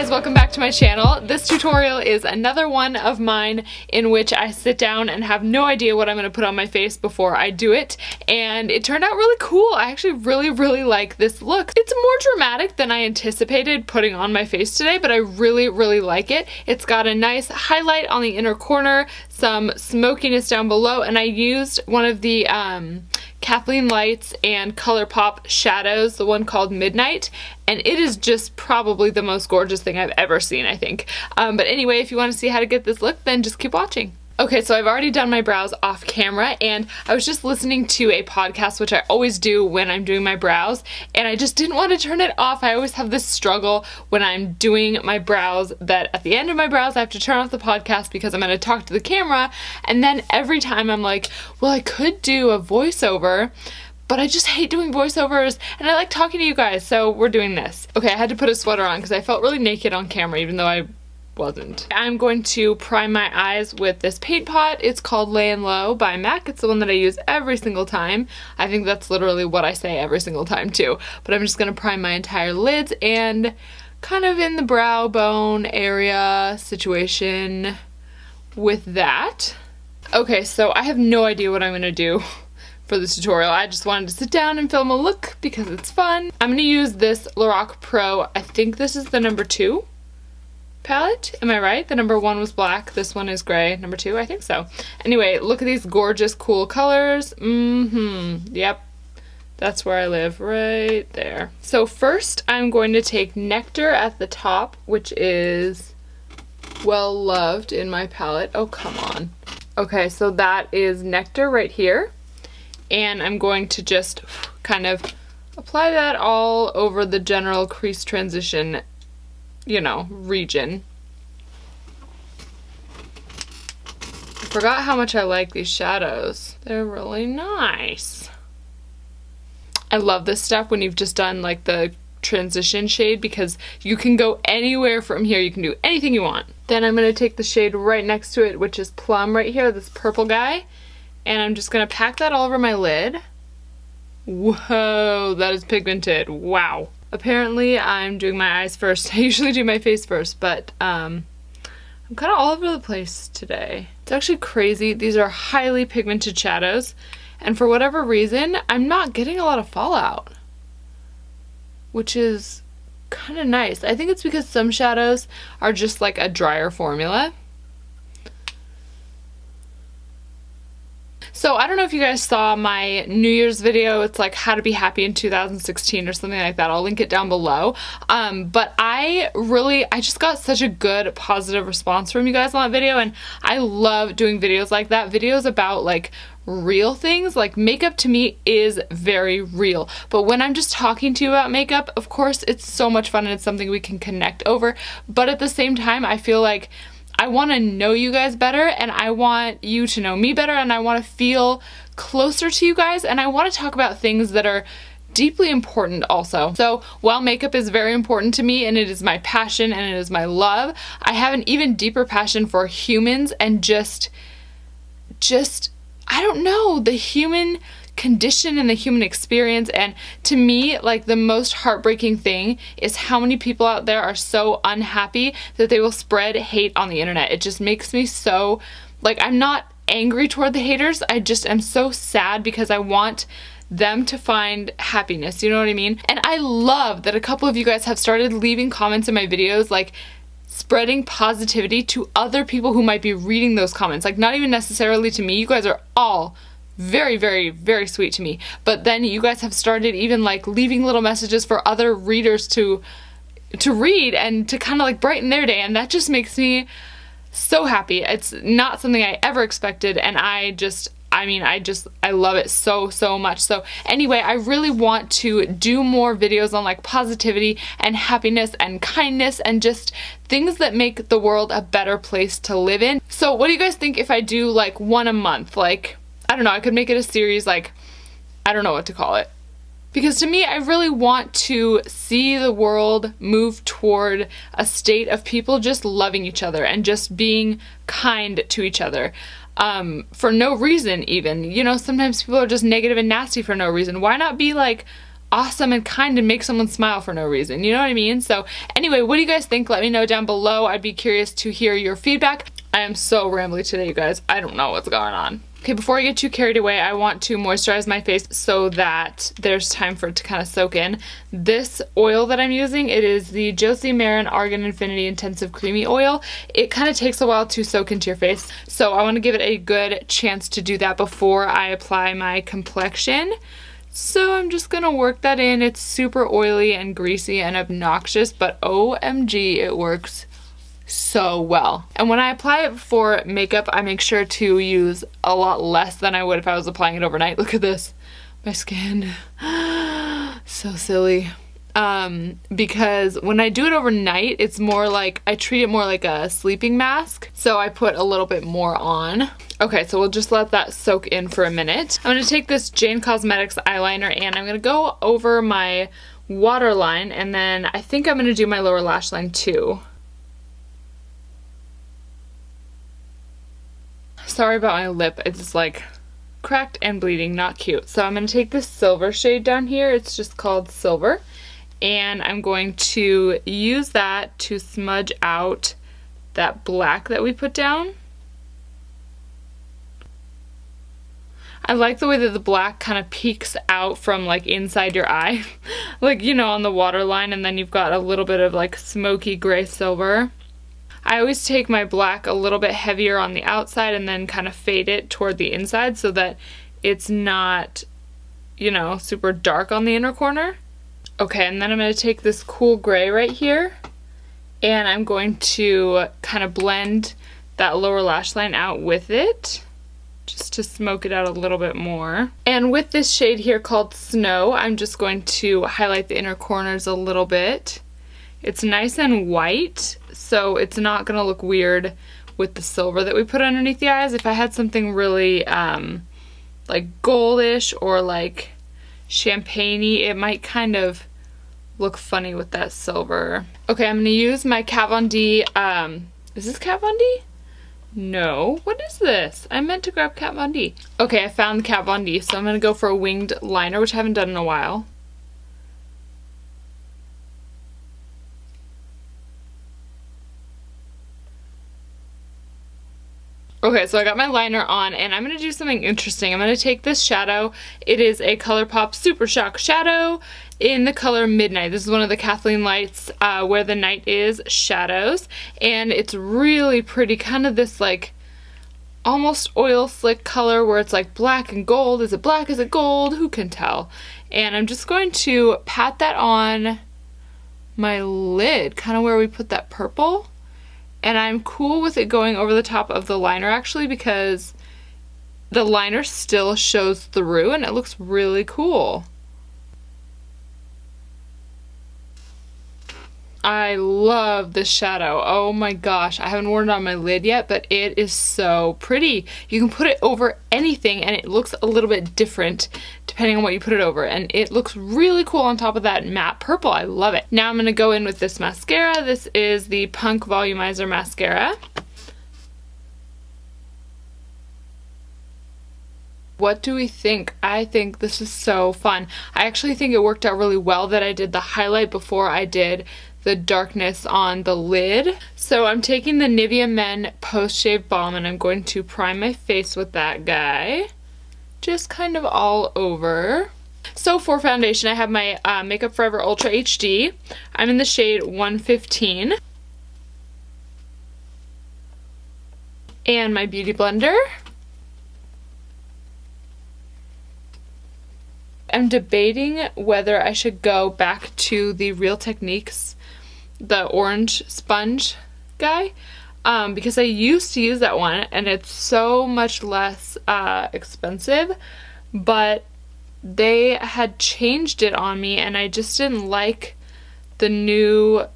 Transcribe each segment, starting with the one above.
guys, welcome back to my channel. This tutorial is another one of mine in which I sit down and have no idea what I'm going to put on my face before I do it, and it turned out really cool. I actually really like this look. It's more dramatic than I anticipated putting on my face today, but I really like it. It's got a nice highlight on the inner corner, some smokiness down below, and I used one of the Kathleen lights and ColourPop shadows, the one called Midnight, and it is just probably the most gorgeous thing I've ever seen, I think. But anyway, if you want to see how to get this look, then just keep watching. Okay, so I've already done my brows off camera, and I was just listening to a podcast, which I always do when I'm doing my brows, and I just didn't want to turn it off. I always have this struggle when I'm doing my brows that at the end of my brows I have to turn off the podcast because I'm going to talk to the camera, and then every time I'm like, well, I could do a voiceover, but I just hate doing voiceovers, and I like talking to you guys, so we're doing this. Okay, I had to put a sweater on because I felt really naked on camera, even though I wasn't. I'm going to prime my eyes with this paint pot. It's called Layin Low by MAC. It's the one that I use every single time. I think that's literally what I say every single time too. But I'm just going to prime my entire lids and kind of in the brow bone area situation with that. Okay, so I have no idea what I'm going to do for this tutorial. I just wanted to sit down and film a look because it's fun. I'm going to use this Lorac Pro, I think this is the number 2 palette. Am I right? The number 1 was black, this one is gray. Number 2, I think so. Anyway, look at these gorgeous, cool colors. Yep. That's where I live, right there. So first, I'm going to take Nectar at the top, which is well loved in my palette. Oh, come on. Okay, so that is Nectar right here. And I'm going to just kind of apply that all over the general crease transition, you know, region. I forgot how much I like these shadows. They're really nice. I love this step when you've just done like the transition shade because you can go anywhere from here. You can do anything you want. Then I'm going to take the shade right next to it, which is Plum right here, this purple guy, and I'm just going to pack that all over my lid. Whoa, that is pigmented. Wow. Apparently I'm doing my eyes first. I usually do my face first, but I'm kind of all over the place today. It's actually crazy. These are highly pigmented shadows, and for whatever reason, I'm not getting a lot of fallout, which is kind of nice. I think it's because some shadows are just like a drier formula. So I don't know if you guys saw my New Year's video. It's like how to be happy in 2016 or something like that. I'll link it down below. But I just got such a good positive response from you guys on that video, and I love doing videos like that. Videos about like real things. Like makeup to me is very real. But when I'm just talking to you about makeup, of course it's so much fun and it's something we can connect over. But at the same time, I feel like I want to know you guys better, and I want you to know me better, and I want to feel closer to you guys, and I want to talk about things that are deeply important also. So while makeup is very important to me and it is my passion and it is my love, I have an even deeper passion for humans and just I don't know, the human condition and the human experience. And to me, like, the most heartbreaking thing is how many people out there are so unhappy that they will spread hate on the internet. It just makes me so, like, I'm not angry toward the haters, I just am so sad because I want them to find happiness, you know what I mean? And I love that a couple of you guys have started leaving comments in my videos, like spreading positivity to other people who might be reading those comments. Like, not even necessarily to me. You guys are all very sweet to me, but then you guys have started even like leaving little messages for other readers to read and to kind of like brighten their day, and that just makes me so happy. It's not something I ever expected, and I love it so much. So anyway, I really want to do more videos on like positivity and happiness and kindness and just things that make the world a better place to live in. So what do you guys think if I do like one a month? Like, I don't know, I could make it a series, like, I don't know what to call it. Because to me, I really want to see the world move toward a state of people just loving each other and just being kind to each other. For no reason even. You know, sometimes people are just negative and nasty for no reason. Why not be like awesome and kind and make someone smile for no reason. You know what I mean? So anyway, what do you guys think? Let me know down below. I'd be curious to hear your feedback. I am so rambly today, you guys. I don't know what's going on. Okay, before I get too carried away, I want to moisturize my face so that there's time for it to kind of soak in. This oil that I'm using, it is the Josie Maran Argan Infinity Intensive Creamy Oil. It kind of takes a while to soak into your face, so I want to give it a good chance to do that before I apply my complexion. So I'm just gonna work that in. It's super oily and greasy and obnoxious, but OMG, it works so well. And when I apply it for makeup, I make sure to use a lot less than I would if I was applying it overnight. Look at this, my skin, so silly. Because when I do it overnight, it's more like, I treat it more like a sleeping mask, so I put a little bit more on. Okay, so we'll just let that soak in for a minute. I'm gonna take this Jane Cosmetics eyeliner and I'm gonna go over my waterline, and then I think I'm gonna do my lower lash line too. Sorry about my lip, it's like cracked and bleeding, not cute. So I'm going to take this silver shade down here, it's just called Silver, and I'm going to use that to smudge out that black that we put down. I like the way that the black kind of peeks out from like inside your eye, like, you know, on the waterline, and then you've got a little bit of like smoky gray silver. I always take my black a little bit heavier on the outside and then kind of fade it toward the inside so that it's not, you know, super dark on the inner corner. Okay, and then I'm going to take this cool gray right here and I'm going to kind of blend that lower lash line out with it, just to smoke it out a little bit more. And with this shade here called Snow, I'm just going to highlight the inner corners a little bit. It's nice and white, so it's not gonna look weird with the silver that we put underneath the eyes. If I had something really like goldish or like champagne-y, it might kind of look funny with that silver. Okay, I'm gonna use my Kat Von D, is this Kat Von D? No, what is this? I meant to grab Kat Von D. Okay, I found the Kat Von D, so I'm gonna go for a winged liner, which I haven't done in a while. Okay, so I got my liner on and I'm going to do something interesting. I'm going to take this shadow. It is a ColourPop Super Shock shadow in the color Midnight. This is one of the Kathleen lights where the night is shadows. And it's really pretty, kind of this like almost oil slick color where it's like black and gold. Is it black? Is it gold? Who can tell? And I'm just going to pat that on my lid, kind of where we put that purple. And I'm cool with it going over the top of the liner actually because the liner still shows through and it looks really cool. I love this shadow. Oh my gosh, I haven't worn it on my lid yet, but it is so pretty. You can put it over anything and it looks a little bit different depending on what you put it over, and it looks really cool on top of that matte purple. I love it. Now I'm going to go in with this mascara. This is the Punk Volumizer Mascara. What do we think? I think this is so fun. I actually think it worked out really well that I did the highlight before I did the darkness on the lid. So I'm taking the Nivea Men Post Shave Balm and I'm going to prime my face with that guy. Just kind of all over. So for foundation, I have my Makeup Forever Ultra HD. I'm in the shade 115. And my Beauty Blender. I'm debating whether I should go back to the Real Techniques, the orange sponge guy, because I used to use that one and it's so much less expensive, but they had changed it on me and I just didn't like the new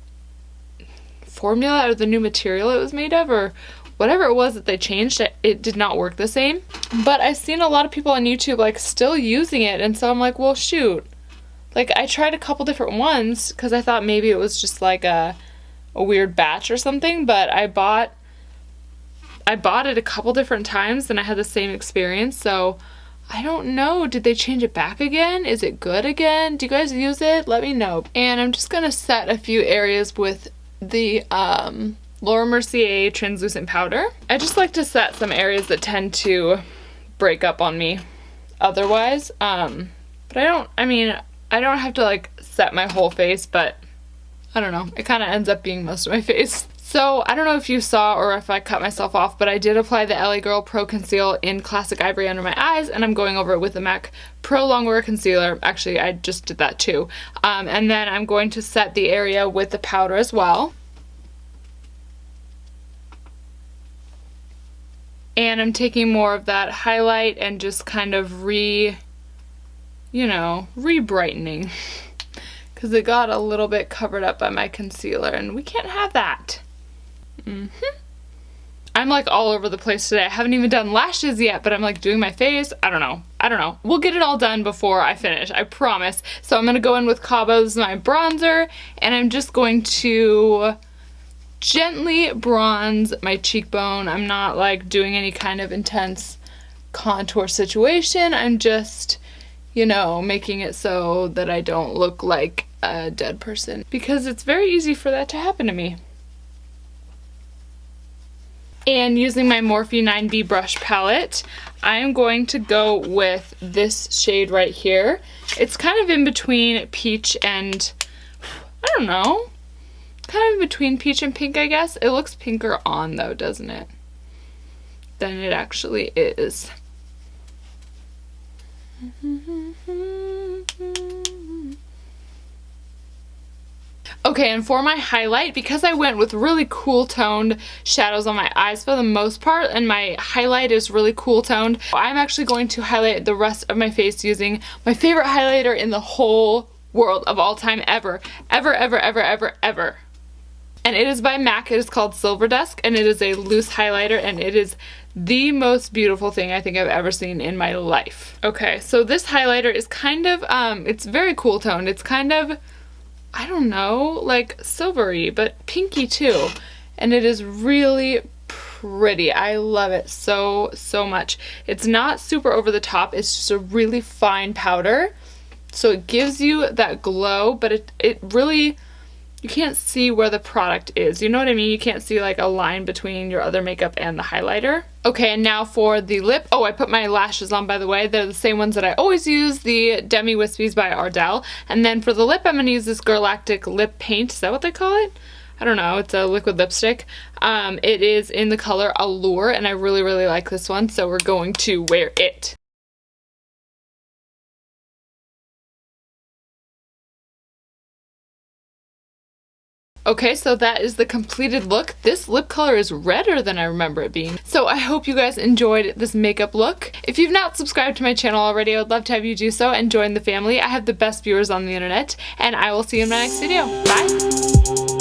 formula or the new material it was made of, or whatever it was that they changed. It did not work the same. But I've seen a lot of people on YouTube like still using it, and so I'm like, well shoot. Like I tried a couple different ones because I thought maybe it was just like a weird batch or something, but I bought it a couple different times and I had the same experience, so I don't know. Did they change it back again? Is it good again? Do you guys use it? Let me know. And I'm just gonna set a few areas with the Laura Mercier translucent powder. I just like to set some areas that tend to break up on me otherwise. But I don't have to like set my whole face, but I don't know. It kind of ends up being most of my face. So I don't know if you saw or if I cut myself off, but I did apply the LA Girl Pro Conceal in Classic Ivory under my eyes, and I'm going over it with the MAC Pro Longwear Concealer. Actually, I just did that too. And then I'm going to set the area with the powder as well. And I'm taking more of that highlight and just kind of re-brightening. Because it got a little bit covered up by my concealer, and we can't have that. I'm like all over the place today. I haven't even done lashes yet, but I'm like doing my face. I don't know. We'll get it all done before I finish, I promise. So I'm going to go in with Cabo. This is my bronzer, and I'm just going to gently bronze my cheekbone. I'm not like doing any kind of intense contour situation. I'm just, making it so that I don't look like a dead person, because it's very easy for that to happen to me. And using my Morphe 9B brush palette, I am going to go with this shade right here. It's kind of in between peach and, I don't know, kind of in between peach and pink, I guess. It looks pinker on though, doesn't it? Than it actually is. Okay, and for my highlight, because I went with really cool toned shadows on my eyes for the most part, and my highlight is really cool toned, I'm actually going to highlight the rest of my face using my favorite highlighter in the whole world of all time ever. Ever. And it is by MAC. It is called Silverdusk, and it is a loose highlighter, and it is the most beautiful thing I think I've ever seen in my life. Okay, so this highlighter is kind of, it's very cool toned. It's kind of, I don't know, like silvery, but pinky too. And it is really pretty. I love it so much. It's not super over the top. It's just a really fine powder. So it gives you that glow, but it really, you can't see where the product is. You know what I mean? You can't see like a line between your other makeup and the highlighter. Okay, and now for the lip. Oh, I put my lashes on, by the way. They're the same ones that I always use, the Demi Wispies by Ardell. And then for the lip, I'm going to use this Girlactik lip paint. Is that what they call it? I don't know. It's a liquid lipstick. It is in the color Allure, and I really like this one, so we're going to wear it. Okay, so that is the completed look. This lip color is redder than I remember it being. So I hope you guys enjoyed this makeup look. If you've not subscribed to my channel already, I would love to have you do so and join the family. I have the best viewers on the internet, and I will see you in my next video. Bye!